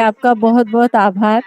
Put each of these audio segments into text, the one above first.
आपका बहुत-बहुत आभार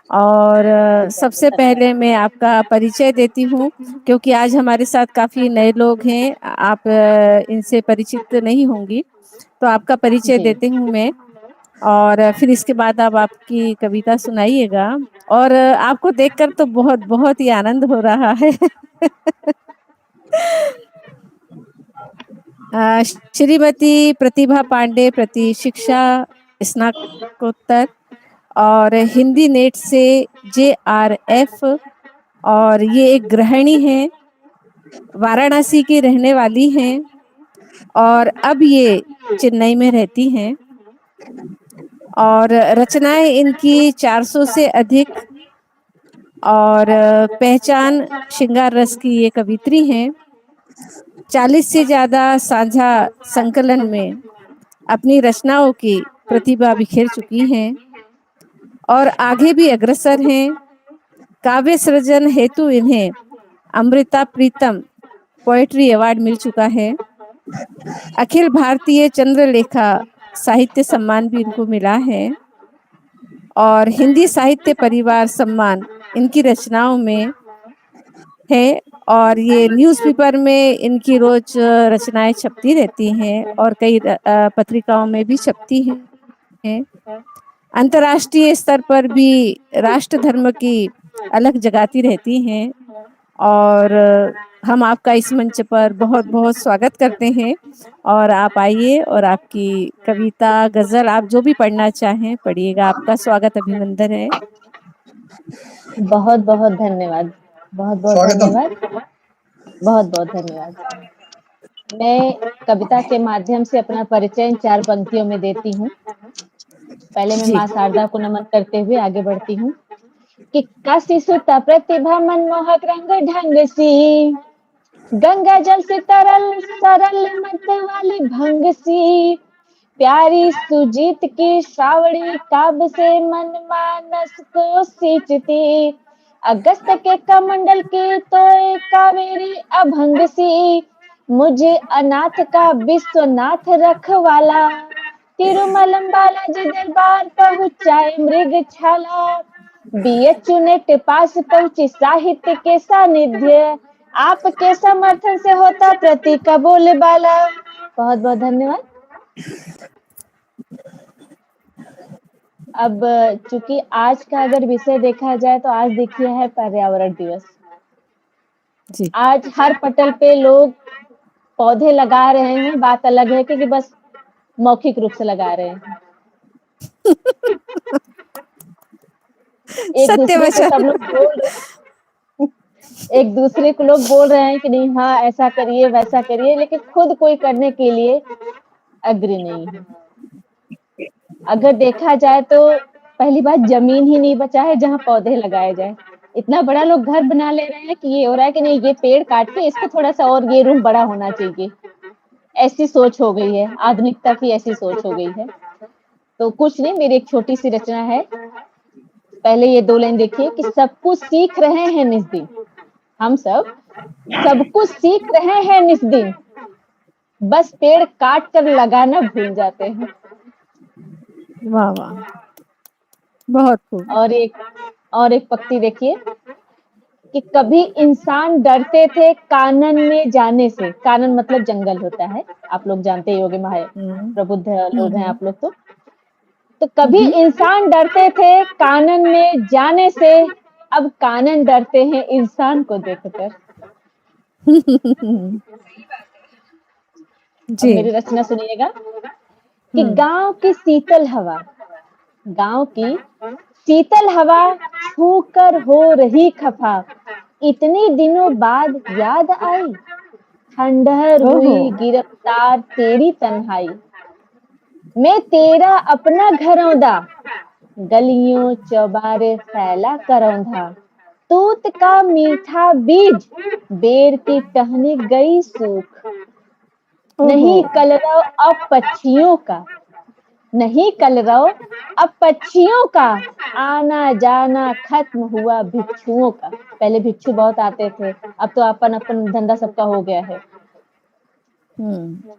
और सबसे पहले मैं आपका परिचय देती हूँ क्योंकि आज हमारे साथ काफ़ी नए लोग हैं, आप इनसे परिचित नहीं होंगी, तो आपका परिचय जी। देती हूँ मैं और फिर इसके बाद आप आपकी कविता सुनाइएगा और आपको देखकर तो बहुत-बहुत ही आनंद हो रहा है। श्रीमती प्रतिभा पांडे प्रति शिक्षा स्नातकोत्तर और हिंदी नेट से JRF और ये एक गृहिणी हैं, वाराणसी की रहने वाली हैं और अब ये चेन्नई में रहती हैं और रचनाएं इनकी 400 से अधिक और पहचान श्रृंगार रस की ये कवित्री हैं। 40 से ज़्यादा साझा संकलन में अपनी रचनाओं की प्रतिभा बिखेर चुकी हैं और आगे भी अग्रसर हैं। काव्य सृजन हेतु इन्हें अमृता प्रीतम पोएट्री अवार्ड मिल चुका है। अखिल भारतीय चंद्रलेखा साहित्य सम्मान भी इनको मिला है और हिंदी साहित्य परिवार सम्मान इनकी रचनाओं में है और ये न्यूज़पेपर में इनकी रोज रचनाएं छपती रहती हैं और कई पत्रिकाओं में भी छपती हैं। अंतर्राष्ट्रीय स्तर पर भी राष्ट्र धर्म की अलग जगाती रहती हैं और हम आपका इस मंच पर बहुत-बहुत स्वागत करते हैं और आप आइए और आपकी कविता, गज़ल आप जो भी पढ़ना चाहें पढ़िएगा। आपका स्वागत अभिनंदन है। बहुत-बहुत धन्यवाद। बहुत-बहुत धन्यवाद। बहुत-बहुत धन्यवाद। मैं कविता के माध्यम से अपना परिचय इन 4 पंक्तियों में देती हूँ। पहले मैं जी। माँ शारदा को नमन करते हुए आगे बढ़ती हूँ कि काशी सुत प्रतिभा मनमोहक रंग ढंग सी, गंगा जल से तरल सरल मत वाली भंग सी, प्यारी सुजीत की श्रावणी काव्य से मन मानस को सींचती, अगस्त के कमंडल की तो कावेरी अभंग सी, मुझे अनाथ का विश्वनाथ रखवाला, तिरुमलम बालाजी दरबार पहुंचाए मृग छाला, BHU नेट पास पहुंची साहित्य के सानिध्य, आपके समर्थन से होता प्रति का बोलबाला। बहुत बहुत धन्यवाद। अब चूंकि आज का अगर विषय देखा जाए तो आज देखिए है पर्यावरण दिवस। जी। आज हर पटल पे लोग पौधे लगा रहे हैं, बात अलग है कि बस मौखिक रूप से लगा रहे हैं। एक सत्य दूसरे को सब वचन। लोग बोल रहे एक दूसरे को लोग बोल रहे हैं कि नहीं हाँ ऐसा करिए वैसा करिए, लेकिन खुद कोई करने के लिए अग्री नहीं है। अगर देखा जाए तो पहली बात जमीन ही नहीं बचा है जहाँ पौधे लगाए जाए। इतना बड़ा लोग घर बना ले रहे हैं कि ये हो रहा है कि नहीं ये पेड़ काट के इसको थोड़ा सा और ये रूम बड़ा होना चाहिए। ऐसी सोच हो गई है, आधुनिकता की ऐसी सोच हो गई है। तो कुछ नहीं, मेरी एक छोटी सी रचना है। पहले ये 2 लाइन देखिए कि सब कुछ सीख रहे हैं निस दिन, हम सब कुछ सीख रहे हैं निस दिन, बस पेड़ काट कर लगाना भूल जाते हैं। वाह वाह, बहुत खूब। और एक पंक्ति देखिए कि कभी इंसान डरते थे कानन में जाने से। कानन मतलब जंगल होता है, आप लोग जानते ही होंगे, प्रबुद्ध लोग हैं आप लोग। तो कभी हम्म। इंसान डरते थे कानन में जाने से, अब कानन डरते हैं इंसान को देखकर। अब जी। मेरी रचना सुनिएगा कि हम्म। गांव की शीतल हवा छू कर हो रही खफा, इतने दिनों बाद याद आई, खंडहर ओहो। हुई गिरफ्तार तेरी तन्हाई, मैं तेरा अपना घरौंदा, गलियों चौबारे फैला करौंधा, तूत का मीठा बीज बेर की टहनी गई सूख, ओहो। नहीं कलरव अब पक्षियों का, नहीं कलरव अब पक्षियों का, आना जाना खत्म हुआ भिक्षुओं का। पहले भिक्षु बहुत आते थे, अब तो अपन अपन धंधा सबका हो गया है। हम्म।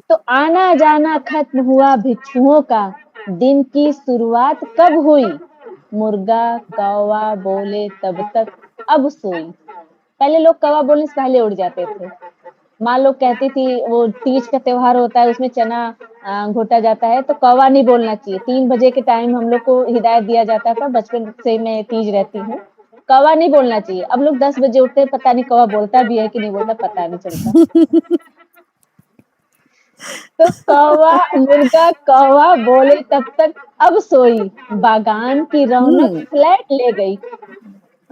तो आना जाना खत्म हुआ भिक्षुओं का, दिन की शुरुआत कब हुई, मुर्गा कौवा बोले तब तक अब सोई। पहले लोग कौवा बोलने से पहले उड़ जाते थे। माँ लोग कहती थी वो तीज का त्योहार होता है उसमें चना घोटा जाता है तो कौवा नहीं बोलना चाहिए। 3 बजे के टाइम हम लोग को हिदायत दिया जाता था, बचपन से मैं तीज रहती हूँ। कौवा नहीं बोलना चाहिए। अब लोग 10 बजे उठते हैं, पता नहीं कौवा बोलता भी है कि नहीं बोलता, पता नहीं चलता। तो कौवा मुर्गा कौवा बोले तब तक अब सोई, बागान की रौनक हम्म। फ्लैट ले गई।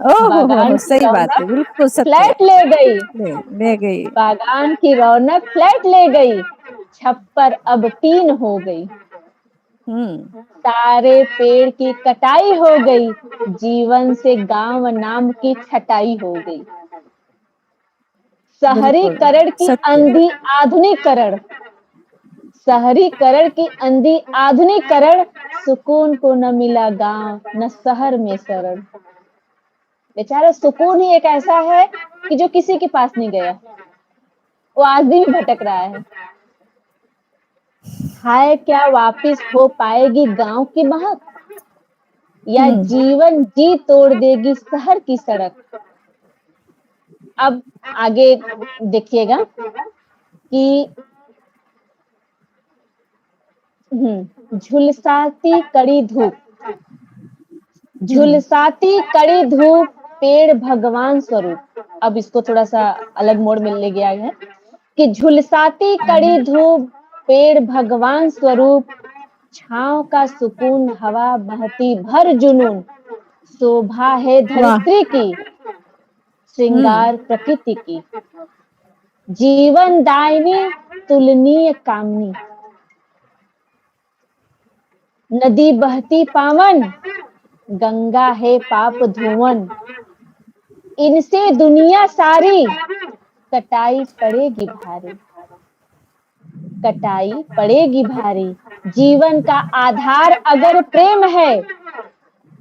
हो बागान की सही बात है, रौनक बिल्कुल सत्य। फ्लैट ले गई। ले गई। बागान की रौनक फ्लैट ले गई, छप्पर अब टीन हो गई। हम्म। सारे पेड़ की कटाई हो गई, जीवन से गांव नाम की छटाई हो गई। बिल्कुल शहरीकरण की सत्य। अंधी आधुनिकरण, शहरीकरण की अंधी आधुनिकरण, सुकून को न मिला गांव न शहर में शरण। बेचारा सुकून ही एक ऐसा है कि जो किसी के पास नहीं गया, वो आज भी भटक रहा है। हाय क्या वापिस हो पाएगी गांव की महक, या हम्म। जीवन जी तोड़ देगी शहर की सड़क। अब आगे देखिएगा कि झुलसाती कड़ी धूप, हम्म। झुलसाती कड़ी धूप पेड़ भगवान स्वरूप। अब इसको थोड़ा सा अलग मोड़ में ले गया है कि झुलसाती कड़ी धूप पेड़ भगवान स्वरूप, छांव का सुकून हवा बहती भर जुनून, शोभा है वाह। धरित्री की हम्म। श्रृंगार प्रकृति की, जीवन दायिनी तुलनीय कामनी। नदी बहती पावन गंगा है पाप धुवन, इनसे दुनिया सारी कटाई पड़ेगी भारी, कटाई पड़ेगी भारी। जीवन का आधार अगर प्रेम है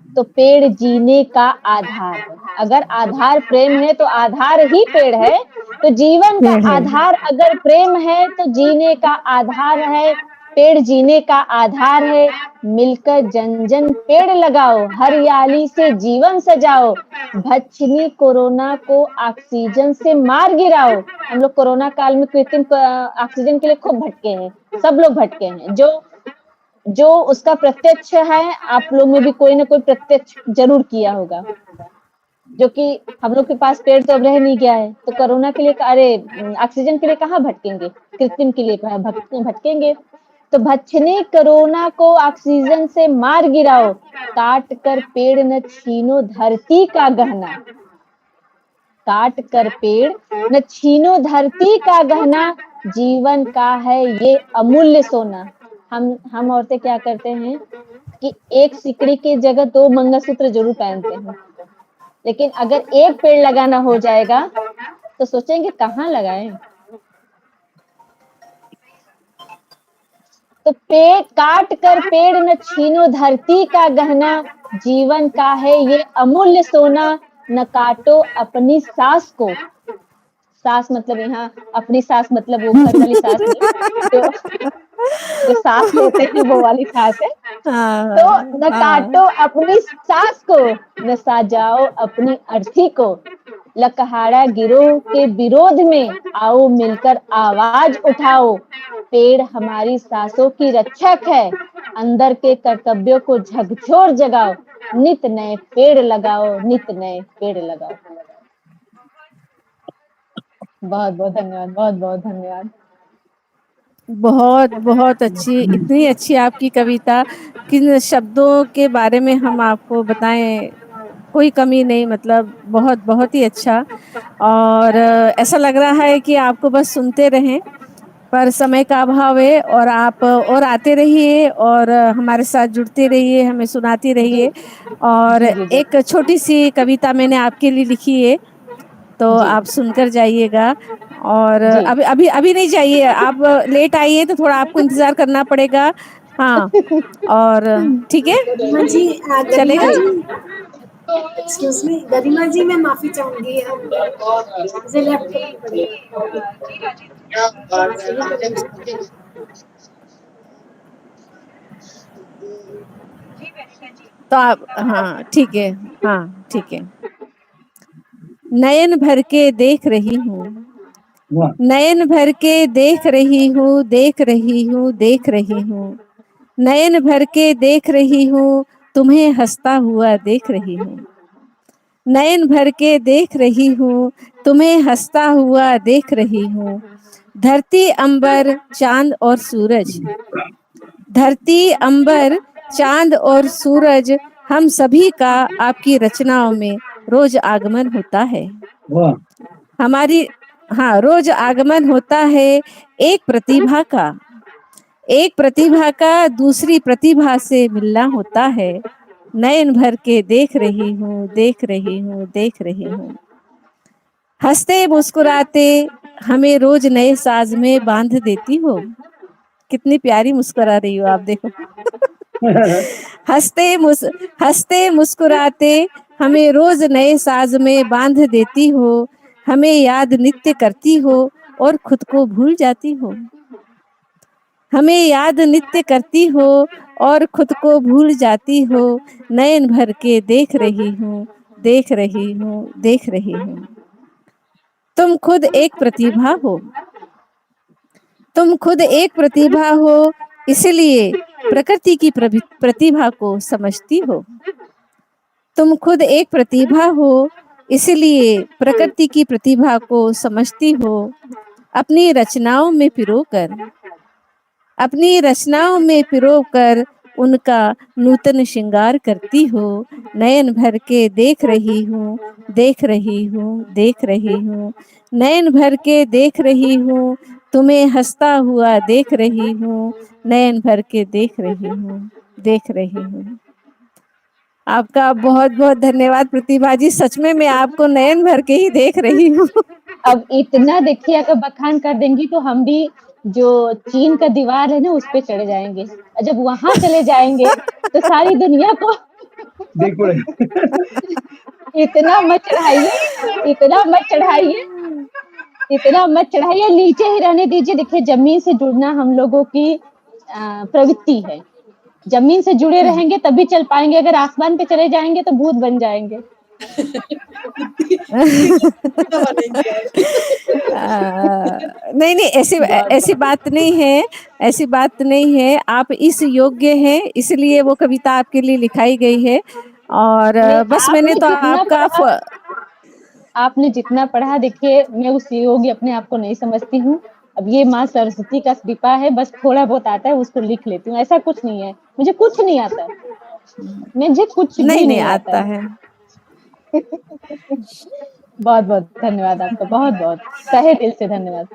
तो पेड़ जीने का आधार है। अगर आधार प्रेम है तो आधार ही पेड़ है। तो जीवन का पेड़ है। आधार अगर प्रेम है तो जीने का आधार है, पेड़ जीने का आधार है। मिलकर जन जन पेड़ लगाओ, हरियाली से जीवन सजाओ, भच्छनी कोरोना को ऑक्सीजन से मार गिराओ। हम लोग कोरोना काल में कृत्रिम ऑक्सीजन के लिए खूब भटके हैं, सब लोग भटके हैं। जो उसका प्रत्यक्ष है, आप लोग में भी कोई ना कोई प्रत्यक्ष जरूर किया होगा। जो कि हम लोग के पास पेड़ तो अब रह नहीं गया है, तो कोरोना के लिए अरे ऑक्सीजन के लिए कहाँ भटकेंगे, कृत्रिम के लिए भटकेंगे। तो भच्छनी कोरोना को ऑक्सीजन से मार गिराओ, काट कर पेड़ न छीनो धरती का गहना, काट कर पेड़ न छीनो धरती का गहना, जीवन का है ये अमूल्य सोना। हम औरतें क्या करते हैं कि एक सिकड़ी की जगह 2 मंगलसूत्र जरूर पहनते हैं, लेकिन अगर एक पेड़ लगाना हो जाएगा तो सोचेंगे कहाँ लगाएं। तो पेड़ काट कर पेड़ न छीनो धरती का गहना, जीवन का है ये अमूल्य सोना, न काटो अपनी सांस को। सांस मतलब यहाँ अपनी सांस मतलब वो घर वाली सांस नहीं, जो जो सांस लेते हैं वो वाली सांस है। तो हाँ न हाँ। काटो अपनी सांस को, न साजाओ अपनी अर्थी को, लकहाड़ा गिरोह के विरोध में आओ मिलकर आवाज उठाओ, पेड़ हमारी सांसों की रक्षक है, अंदर के कर्तव्यों को झकझोर जगाओ, नित नए पेड़ लगाओ, नित नए पेड़ लगाओ। बहुत बहुत धन्यवाद, बहुत बहुत धन्यवाद। बहुत बहुत अच्छी, इतनी अच्छी आपकी कविता। किन शब्दों के बारे में हम आपको बताएं, कोई कमी नहीं, मतलब बहुत बहुत ही अच्छा। और ऐसा लग रहा है कि आपको बस सुनते रहें, पर समय का अभाव है, और आप और आते रहिए और हमारे साथ जुड़ते रहिए, हमें सुनाती जी रहिए। और जी जी जी एक छोटी सी कविता मैंने आपके लिए लिखी है, तो जी आप सुनकर जाइएगा। और जी। अभी अभी अभी नहीं जाइए, आप लेट आइए तो थोड़ा आपको इंतजार करना पड़ेगा। हाँ। और ठीक है, गरिमा जी, गरिमा चलेगा। जी, एक्सक्यूज मी, गरिमा जी, मैं माफी चाहूंगी, अब मुझे लेफ्ट करनी पड़ेगी। थोड़ा सा ये करो उसको। तो आप, हाँ ठीक है, हाँ ठीक है। नयन भर के देख रही हूँ, नयन भर के देख रही हूँ, देख रही हूँ, देख रही हूँ, नयन भर के देख रही हूँ, तुम्हें हंसता हुआ देख रही हूँ, नयन भर के देख रही हूँ, तुम्हें हंसता हुआ देख रही हूँ। धरती अंबर चांद और सूरज, धरती अंबर चांद और सूरज, हम सभी का आपकी रचनाओं में रोज आगमन होता है। हमारी, हाँ, रोज आगमन होता है एक प्रतिभा का, एक प्रतिभा का दूसरी प्रतिभा से मिलना होता है। नयन भर के देख रही हूँ, देख रही हूँ, देख रही हूँ। हंसते मुस्कुराते हमें रोज नए साज में बांध देती हो। कितनी प्यारी मुस्कुरा रही हो आप, देखो। हंसते मुस्कुराते हमें रोज नए साज में बांध देती हो, हमें याद नित्य करती हो और खुद को भूल जाती हो, हमें याद नित्य करती हो और खुद को भूल जाती हो। नयन भर के देख रही हूँ, देख रही हूँ, देख रही हूँ। तुम खुद एक प्रतिभा हो, तुम खुद एक प्रतिभा हो, इसलिए प्रकृति की प्रतिभा को समझती हो। तुम खुद एक प्रतिभा हो, इसलिए प्रकृति की प्रतिभा को समझती हो। अपनी रचनाओं में पिरोकर, अपनी रचनाओं में पिरोकर उनका नूतन श्रृंगार करती हो। नयन भर के देख रही हूँ, देख रही हूँ, देख रही हूँ, नयन भर के देख रही हूँ, तुम्हें हंसता हुआ देख रही हूँ, नयन भर के देख रही हूँ, देख रही हूँ। आपका बहुत बहुत धन्यवाद प्रतिभा जी, सच में मैं आपको नयन भर के ही देख रही हूँ। अब इतना देखिए, अगर बखान कर देंगी तो हम भी जो चीन का दीवार है ना उस पे चढ़ जाएंगे, और जब वहां चले जाएंगे तो सारी दुनिया को देखो इतना मत चढ़ाइए, इतना मत चढ़ाइए, इतना मत चढ़ाइए, नीचे ही रहने दीजिए। देखिए, जमीन से जुड़ना हम लोगों की प्रवृत्ति है। जमीन से जुड़े रहेंगे तभी चल पाएंगे, अगर आसमान पे चले जाएंगे तो भूत बन जाएंगे। नहीं नहीं, ऐसी ऐसी बात नहीं है, ऐसी बात नहीं है। आप इस योग्य हैं, इसलिए वो कविता आपके लिए लिखाई गई है। और बस मैंने तो आपका आपने जितना पढ़ा, देखिए मैं उस योग्य अपने आप को नहीं समझती हूँ। अब ये माँ सरस्वती का कृपा है, बस थोड़ा बहुत आता है उसको लिख लेती हूँ, ऐसा कुछ नहीं है। मुझे कुछ नहीं आता, मुझे कुछ भी नहीं नहीं आता आता है। बहुत बहुत धन्यवाद आपका, बहुत बहुत तहे दिल से धन्यवाद।